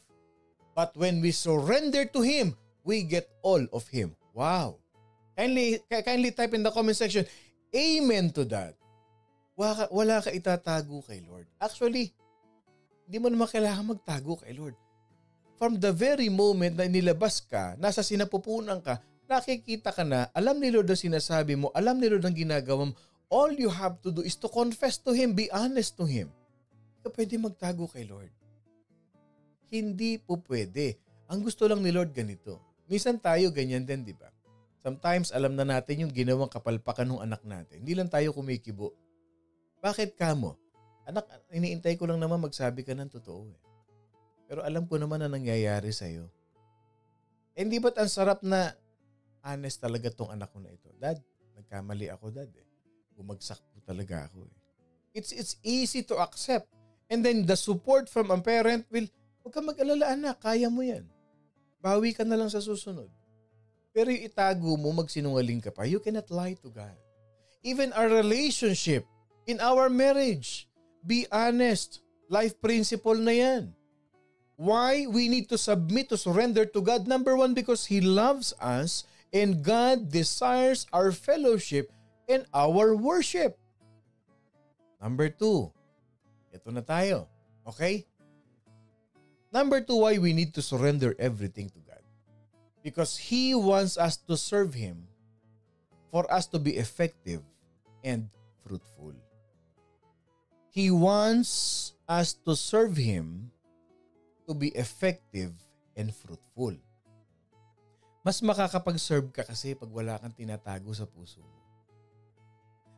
But when we surrender to Him, we get all of Him. Wow. Kindly type in the comment section, amen to that. Wala ka itatago kay Lord. Actually, hindi mo naman kailangan magtago kay Lord. from the very moment na nilabas ka, nasa sinapupunan ka, nakikita ka na, alam ni Lord ang sinasabi mo, alam ni Lord ang ginagawa mo. All you have to do is to confess to Him, be honest to Him. Hindi ka pwede magtago kay Lord. Hindi po pwede. Ang gusto lang ni Lord ganito. Minsan tayo ganyan din, di ba? Sometimes alam na natin yung ginawang kapalpakan ng anak natin. Hindi lang tayo kumikibo. Bakit ka mo? Anak, iniintay ko lang naman magsabi ka ng totoo eh. Pero alam ko naman na nangyayari sa'yo. Hindi ba't ang sarap na honest talaga tong anak ko na ito? Dad, nagkamali ako dad eh. Bumagsak po talaga ako eh. It's easy to accept. And then the support from a parent will, huwag ka mag-alala anak, kaya mo yan. Bawi ka na lang sa susunod. Pero yung itago mo, magsinungaling ka pa, you cannot lie to God. Even our relationship, in our marriage, be honest. Life principle na yan. Why we need to submit, to surrender to God? Number one, because He loves us and God desires our fellowship and our worship. Number two, ito na tayo. Okay? Number two, why we need to surrender everything to God. Because He wants us to serve Him for us to be effective and fruitful. He wants us to serve Him to be effective and fruitful. Mas makakapag-serve ka kasi pag wala kang tinatago sa puso mo.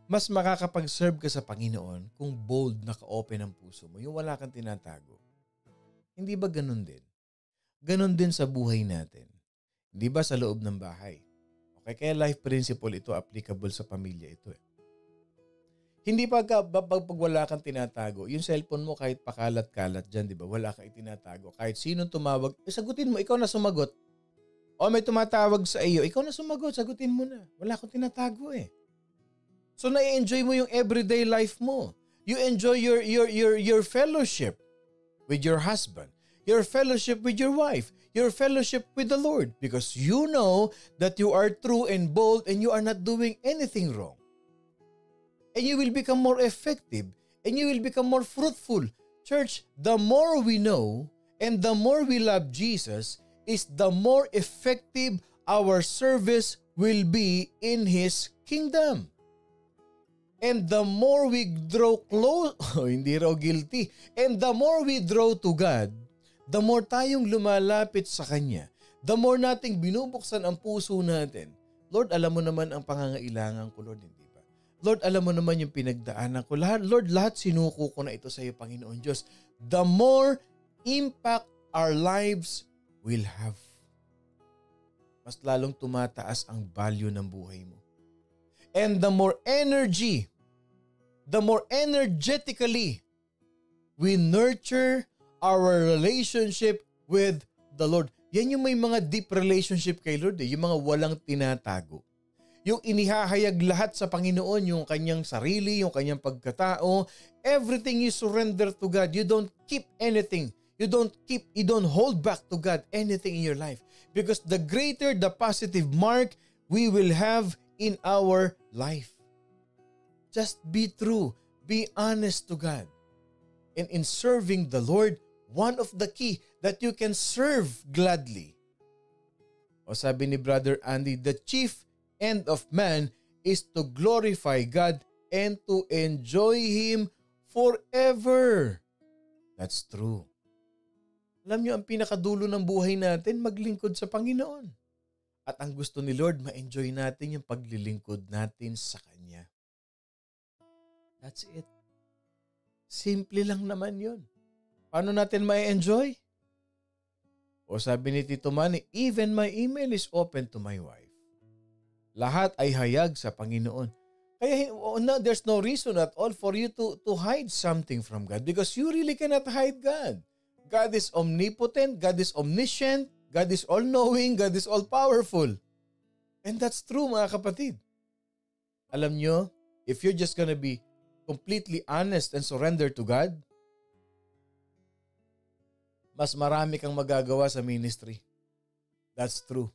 Mas makakapag-serve ka sa Panginoon kung bold na ka-open ang puso mo, yung wala kang tinatago. Hindi ba ganun din? Ganun din sa buhay natin. Hindi ba sa loob ng bahay? Okay, kaya life principle ito, applicable sa pamilya ito eh. Hindi pag wala kang tinatago, yung cellphone mo kahit pakalat-kalat dyan, di ba? Wala kang itinatago. Kahit sinong tumawag, sagutin mo, ikaw na sumagot. O may tumatawag sa iyo, ikaw na sumagot, sagutin mo na. Wala kang tinatago eh. So na-enjoy mo yung everyday life mo. You enjoy your fellowship with your husband, your fellowship with your wife, your fellowship with the Lord, because you know that you are true and bold and you are not doing anything wrong. And you will become more effective and you will become more fruitful. Church, the more we know and the more we love Jesus is the more effective our service will be in His kingdom. And the more we draw close, hindi raw guilty, and the more we draw to God, the more tayong lumalapit sa Kanya, the more nating binubuksan ang puso natin. Lord, alam mo naman ang pangangailangan ko, Lord, hindi ba? Lord, alam mo naman yung pinagdaanan ko. Lord, lahat sinuko ko na ito sa iyo, Panginoon Diyos. The more impact our lives will have. Mas lalong tumataas ang value ng buhay mo. And the more energy, the more energetically we nurture our relationship with the Lord. Yan yung may mga deep relationship kay Lord, yung mga walang tinatago. Yung inihahayag lahat sa Panginoon, yung kanyang sarili, yung kanyang pagkatao, everything you surrender to God. You don't keep anything. You don't hold back to God anything in your life. Because the greater the positive mark we will have in our life. Just be true. Be honest to God. And in serving the Lord, one of the key that you can serve gladly. O sabi ni Brother Andy, the chief end of man is to glorify God and to enjoy Him forever. That's true. Alam niyo, ang pinakadulo ng buhay natin, maglingkod sa Panginoon. At ang gusto ni Lord, ma-enjoy natin yung paglilingkod natin sa Kanya. That's it. Simple lang naman yun. Paano natin ma-enjoy? O sabi ni Tito Manny, even my email is open to my wife. Lahat ay hayag sa Panginoon. Kaya there's no reason at all for you to hide something from God because you really cannot hide God. God is omnipotent, God is omniscient, God is all-knowing, God is all-powerful. And that's true mga kapatid. Alam nyo, if you're just gonna be completely honest and surrender to God, mas marami kang magagawa sa ministry. That's true.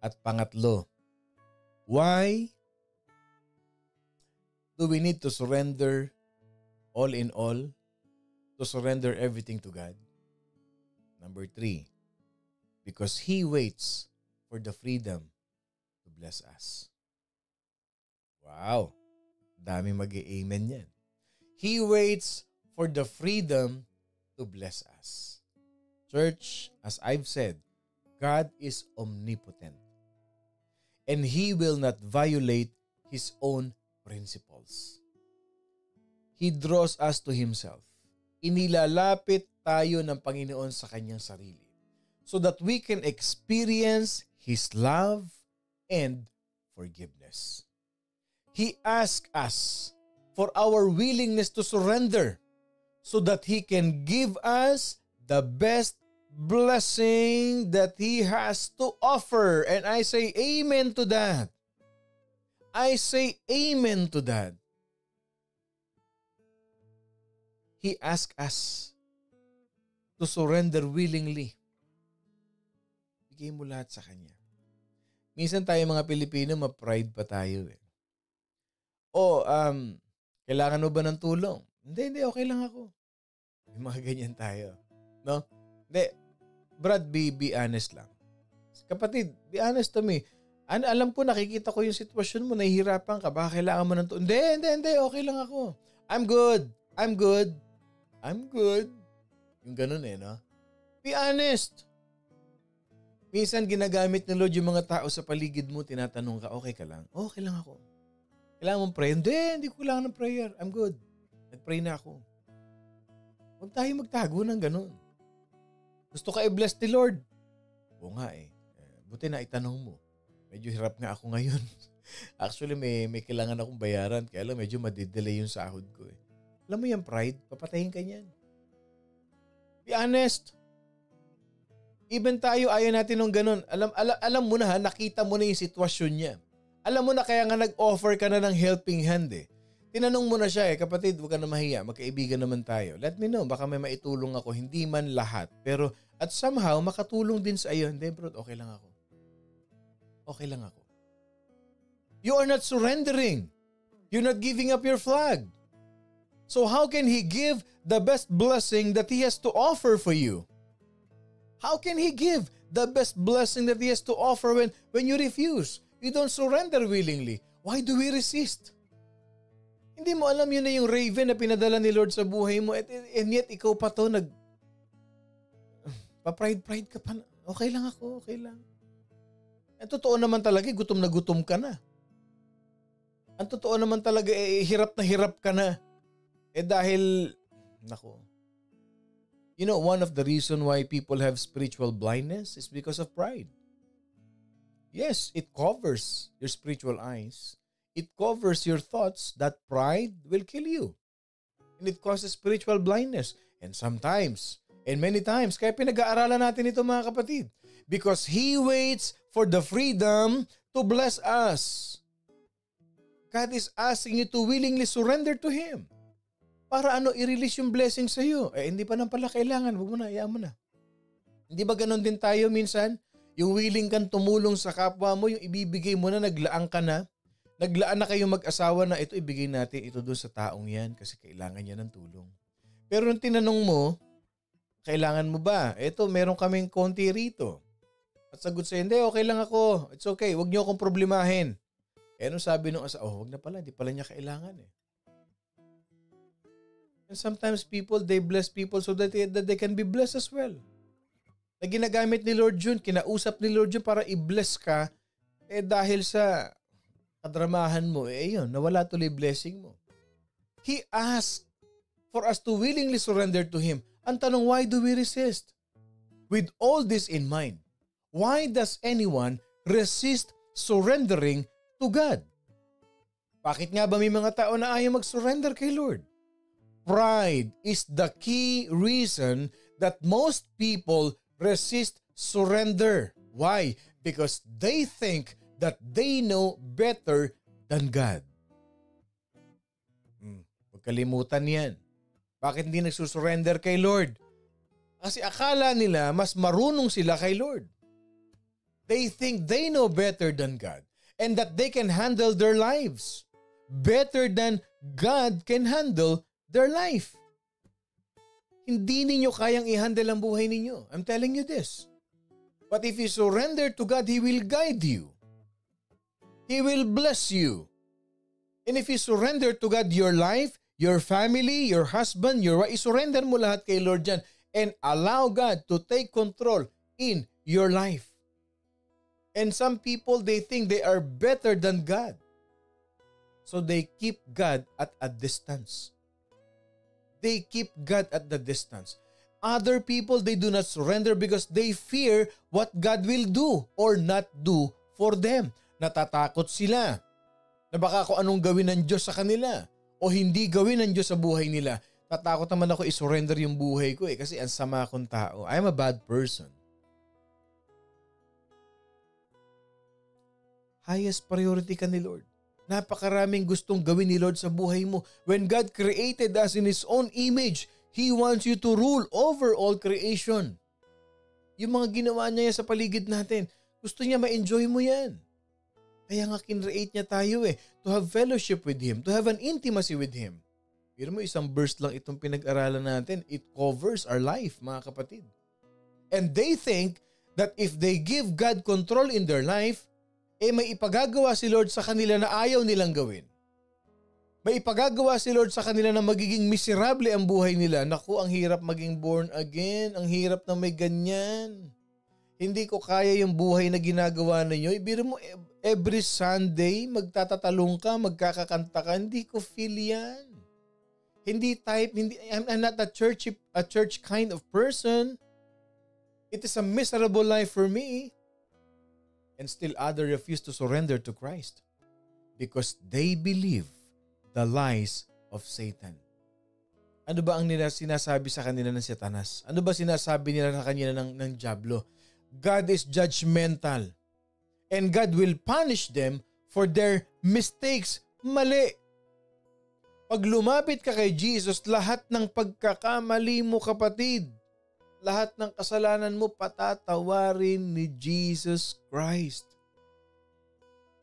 At pangatlo, why do we need to surrender all in all? To surrender everything to God? Number 3, because He waits for the freedom to bless us. Wow! Dami mag-i-amen yan. He waits for the freedom to bless us. Church, as I've said, God is omnipotent. And He will not violate His own principles. He draws us to Himself. Inilalapit tayo ng Panginoon sa Kanyang sarili so that we can experience His love and forgiveness. He asks us for our willingness to surrender so that He can give us the best blessing that He has to offer. And I say amen to that. I say amen to that. He asks us to surrender willingly. Bigay mo lahat sa Kanya. Minsan tayo mga Pilipino, ma-pride pa tayo eh. Kailangan mo ba ng tulong? Hindi, okay lang ako. May mga ganyan tayo. No? Hindi. Brad, be honest lang. Kapatid, be honest to me. Alam ko, nakikita ko yung sitwasyon mo, nahihirapan ka, baka kailangan mo ng tulong. Hindi, okay lang ako. I'm good. Yung ganun eh, no? Be honest. Minsan ginagamit ni Lord yung mga tao sa paligid mo, tinatanong ka, okay ka lang? Okay lang ako. Kailangan mong pray? Hindi ko kailangan ng prayer. I'm good. Nag-pray na ako. Huwag tayo magtago ng ganun. Gusto ka i-bless ni Lord? Oo nga eh. Buti na itanong mo. Medyo hirap nga ako ngayon. Actually, may kailangan akong bayaran. Kaya lang medyo madidelay yung sahod ko eh. Alam mo yung pride? Papatayin ka niyan. Be honest. Even tayo, ayaw natin ng ganun. Alam mo na ha, nakita mo na yung sitwasyon niya. Alam mo na kaya nga nag-offer ka na ng helping hand eh. Tinanong mo na siya kapatid, huwag ka na mahiya. Magkaibigan naman tayo. Let me know, baka may maitulong ako. Hindi man lahat. Pero at somehow, makatulong din sa iyo. Hindi bro, okay lang ako. Okay lang ako. You are not surrendering. You're not giving up your flag. So how can He give the best blessing that He has to offer for you? How can He give the best blessing that He has to offer when you refuse? You don't surrender willingly. Why do we resist? Hindi mo alam yun na yung raven na pinadala ni Lord sa buhay mo and yet ikaw pa to pa-pride ka pa. Okay lang ako, okay lang. Ang totoo naman talaga, gutom na gutom ka na. Ang totoo naman talaga, hirap na hirap ka na. Dahil, nako. You know, one of the reason why people have spiritual blindness is because of pride. Yes, it covers your spiritual eyes. It covers your thoughts that pride will kill you. And it causes spiritual blindness. And sometimes, and many times, kaya pinag-aaralan natin ito mga kapatid. Because He waits for the freedom to bless us. God is asking you to willingly surrender to Him. Para i-release yung blessing sa iyo. Hindi pa naman pala kailangan. Huwag mo na, hayaan mo na. Hindi ba ganun din tayo minsan? Yung willing kang tumulong sa kapwa mo, yung ibibigay mo na, naglaan ka na. Naglaan na kayong mag-asawa na ito, ibigay natin ito doon sa taong yan kasi kailangan niya ng tulong. Pero nung tinanong mo, kailangan mo ba? Ito, meron kaming konti rito. At sagot sa'yo, hindi, okay lang ako. It's okay, huwag niyo akong problemahin. Nung sabi nung asawa, huwag na pala, di pala niya kailangan eh. And sometimes people, they bless people so that they can be blessed as well. Na ginagamit ni Lord yun, kinausap ni Lord yun para i-bless ka, dahil sa kadramahan mo, yun, nawala tuloy blessing mo. He asked for us to willingly surrender to Him. Ang tanong, why do we resist? With all this in mind, why does anyone resist surrendering to God? Bakit nga ba may mga tao na ayaw mag-surrender kay Lord? Pride is the key reason that most people resist surrender. Why? Because they think that they know better than God. Huwag kalimutan yan. Bakit hindi nagsusurrender kay Lord? Kasi akala nila mas marunong sila kay Lord. They think they know better than God and that they can handle their lives better than God can handle their life. hindi ninyo kayang i-handle ang buhay ninyo. I'm telling you this. But if you surrender to God, He will guide you. He will bless you. And if you surrender to God your life, your family, your husband, your wife, surrender mo lahat kay Lord dyan and allow God to take control in your life. And some people, they think they are better than God. So they keep God at a distance. They keep God at the distance. Other people, they do not surrender because they fear what God will do or not do for them. Natatakot sila na baka kung anong gawin ng Diyos sa kanila o hindi gawin ng Diyos sa buhay nila. Tatakot naman ako i-surrender yung buhay ko kasi ang sama akong tao. I'm a bad person. Highest priority ka ni Lord. Napakaraming gustong gawin ni Lord sa buhay mo. When God created us in His own image, He wants you to rule over all creation. Yung mga ginawa niya sa paligid natin, gusto niya ma-enjoy mo yan. Kaya nga kinreate niya tayo to have fellowship with Him, to have an intimacy with Him. Pero mo isang verse lang itong pinag-aralan natin, it covers our life, mga kapatid. And they think that if they give God control in their life, may ipagagawa si Lord sa kanila na ayaw nilang gawin. May ipagagawa si Lord sa kanila na magiging miserable ang buhay nila. Naku, ang hirap maging born again. Ang hirap na may ganyan. Hindi ko kaya yung buhay na ginagawa ninyo. Ibiro mo, every Sunday, magtatatalong ka, magkakakanta ka. Hindi ko feel yan. I'm not a church kind of person. It is a miserable life for me. And still others refuse to surrender to Christ because they believe the lies of Satan. Ano ba ang sinasabi sa kanila ng Satanas? Ano ba sinasabi nila sa kanila ng Diablo? God is judgmental and God will punish them for their mistakes. Mali. Pag lumapit ka kay Jesus, lahat ng pagkakamali mo, kapatid, lahat ng kasalanan mo patatawarin ni Jesus Christ.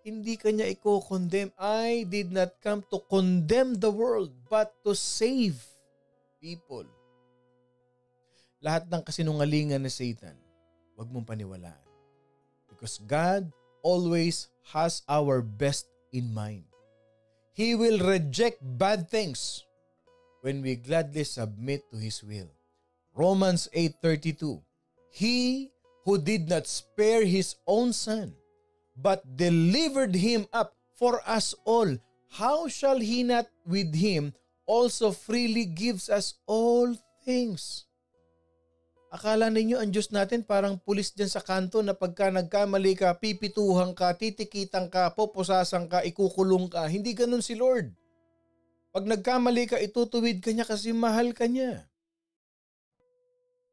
Hindi kanya i-condemn. I did not come to condemn the world but to save people. Lahat ng kasinungalingan ni Satan, huwag mong paniwalaan. Because God always has our best in mind. He will reject bad things when we gladly submit to His will. Romans 8:32. He who did not spare His own Son, but delivered Him up for us all, how shall He not with Him also freely gives us all things? Akala ninyo ang Diyos natin parang pulis dyan sa kanto na pagka nagkamali ka, pipituhan ka, titikitan ka, pupusasan ka, ikukulong ka. Hindi ganun si Lord. Pag nagkamali ka, itutuwid ka niya kasi mahal ka niya.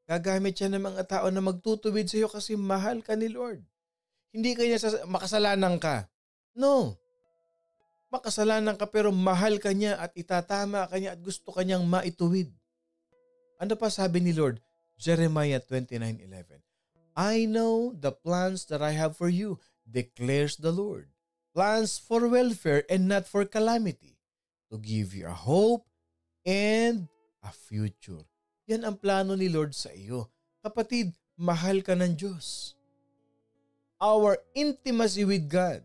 Gagamit siya ng mga tao na magtutuwid sa iyo kasi mahal ka ni Lord. Hindi kanya makasalanan ka. No. Makasalanan ka pero mahal ka niya at itatama ka niya at gusto ka niyang maituwid. Ano pa sabi ni Lord? Jeremiah 29:11. I know the plans that I have for you, declares the Lord. Plans for welfare and not for calamity, to give you a hope and a future. Yan ang plano ni Lord sa iyo. Kapatid, mahal ka ng Diyos. Our intimacy with God,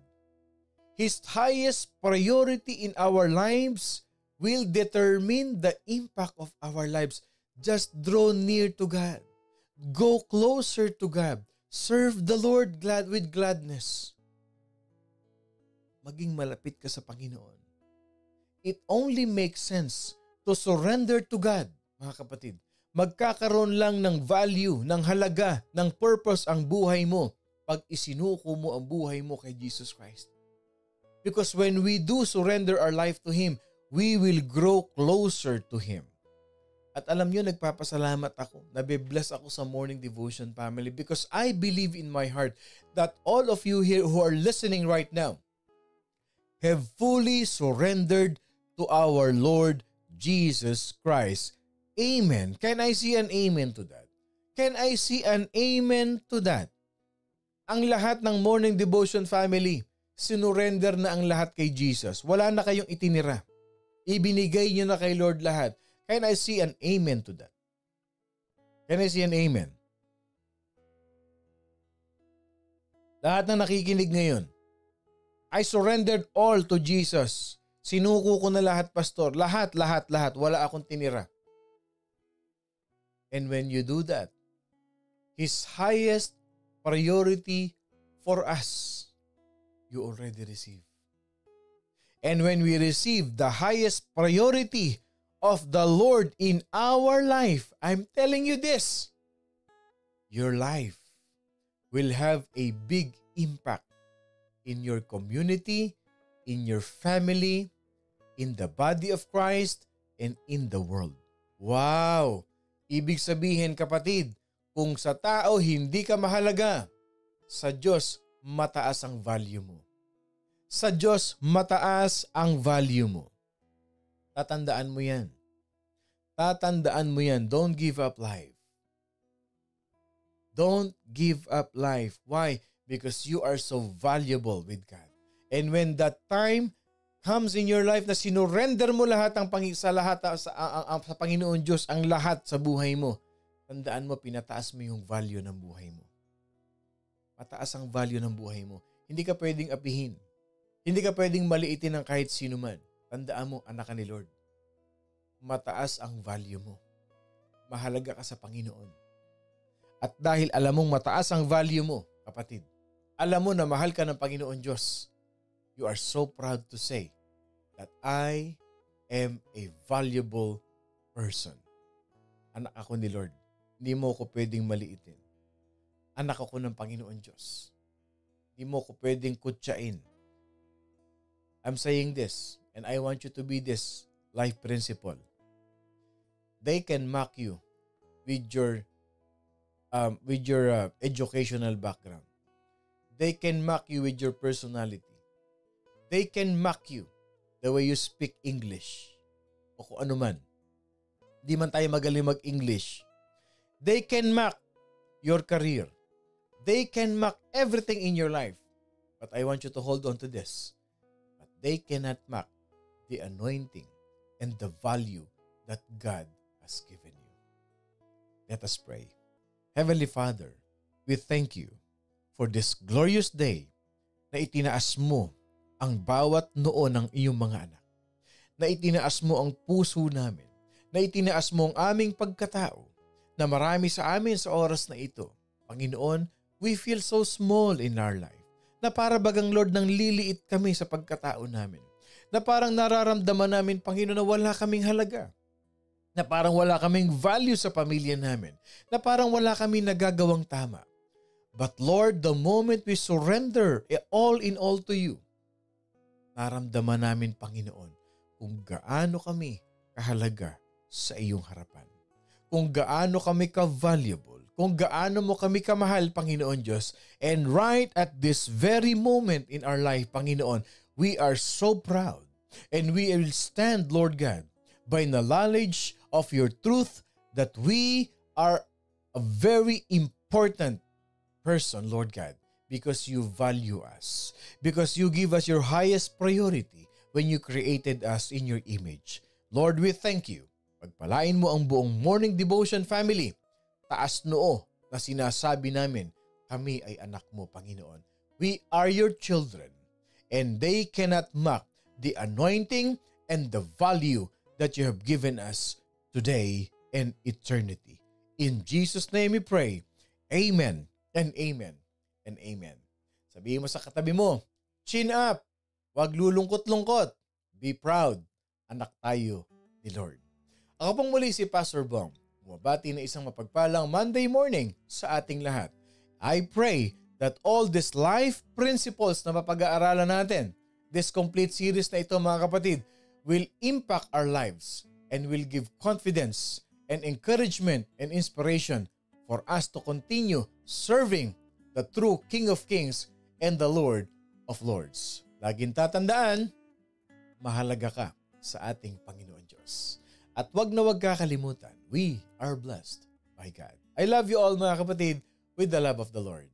His highest priority in our lives, will determine the impact of our lives. Just draw near to God. Go closer to God. Serve the Lord with gladness. Maging malapit ka sa Panginoon. It only makes sense to surrender to God, mga kapatid. Magkakaroon lang ng value, ng halaga, ng purpose ang buhay mo pag isinuko mo ang buhay mo kay Jesus Christ. Because when we do surrender our life to Him, we will grow closer to Him. At alam nyo, nagpapasalamat ako, nabibless ako sa morning devotion family because I believe in my heart that all of you here who are listening right now have fully surrendered to our Lord Jesus Christ. Amen. Can I see an amen to that? Can I see an amen to that? Ang lahat ng morning devotion family, sinurrender na ang lahat kay Jesus. Wala na kayong itinira. Ibinigay nyo na kay Lord lahat. Can I see an amen to that? Can I see an amen? Lahat na nakikinig ngayon, I surrendered all to Jesus. Sinuko ko na lahat, pastor. Lahat. Wala akong tinira. And when you do that, His highest priority for us, you already receive. And when we receive the highest priority of the Lord in our life, I'm telling you this, your life will have a big impact in your community, in your family, in the body of Christ, and in the world. Wow! Ibig sabihin, kapatid, kung sa tao hindi ka mahalaga, sa Diyos mataas ang value mo. Sa Diyos mataas ang value mo. Tatandaan mo yan. Tatandaan mo yan. Don't give up life. Don't give up life. Why? Because you are so valuable with God. And when that time comes in your life na sinurrender mo lahat sa Panginoon Diyos, ang lahat sa buhay mo, tandaan mo, pinataas mo yung value ng buhay mo. Mataas ang value ng buhay mo. Hindi ka pwedeng apihin. Hindi ka pwedeng maliitin ng kahit sino man. Tandaan mo, anak ka ni Lord. Mataas ang value mo. Mahalaga ka sa Panginoon. At dahil alam mong mataas ang value mo, kapatid, alam mo na mahal ka ng Panginoon Diyos, you are so proud to say that I am a valuable person. Anak ako ni Lord. Hindi mo ko pwedeng maliitin. Anak ako ng Panginoon Diyos. Hindi mo ko pwedeng kutsain. I'm saying this, and I want you to be this life principle. They can mock you with your educational background. They can mock you with your personality. They can mock you the way you speak English o kung ano man. Di man tayo magaling mag-English. They can mock your career. They can mock everything in your life. But I want you to hold on to this. But they cannot mock the anointing and the value that God has given you. Let us pray. Heavenly Father, we thank you for this glorious day na itinaas mo ang bawat noo ng iyong mga anak. Na itinaas mo ang puso namin. Na itinaas mo ang aming pagkatao na marami sa amin sa oras na ito. Panginoon, we feel so small in our life. Na para bagang Lord nang liliit kami sa pagkatao namin. Na parang nararamdaman namin, Panginoon, na wala kaming halaga. Na parang wala kaming value sa pamilya namin. Na parang wala kaming nagagawang tama. But Lord, the moment we surrender all in all to you, naramdaman namin, Panginoon, kung gaano kami kahalaga sa iyong harapan. Kung gaano kami ka-valuable, kung gaano mo kami kamahal, Panginoon Diyos. And right at this very moment in our life, Panginoon, we are so proud. And we will stand, Lord God, by the knowledge of your truth that we are a very important person, Lord God, because you value us. Because you give us your highest priority when you created us in your image. Lord, we thank you. Pagpalain mo ang buong Morning Devotion family. Taas noo na sinasabi namin, kami ay anak mo, Panginoon. We are your children and they cannot mock the anointing and the value that you have given us today and eternity. In Jesus' name we pray. Amen and amen and amen. Sabihin mo sa katabi mo, chin up, wag lulungkot-lungkot. Be proud, anak tayo ni Lord. Ako pong muli si Pastor Bong, bumabati na isang mapagpalang Monday morning sa ating lahat. I pray that all these life principles na mapag-aaralan natin, this complete series na ito mga kapatid, will impact our lives and will give confidence and encouragement and inspiration for us to continue serving the true King of Kings and the Lord of Lords. Laging tatandaan, mahalaga ka sa ating Panginoon Diyos. At wag na wag kakalimutan, we are blessed by God. I love you all mga kapatid with the love of the Lord.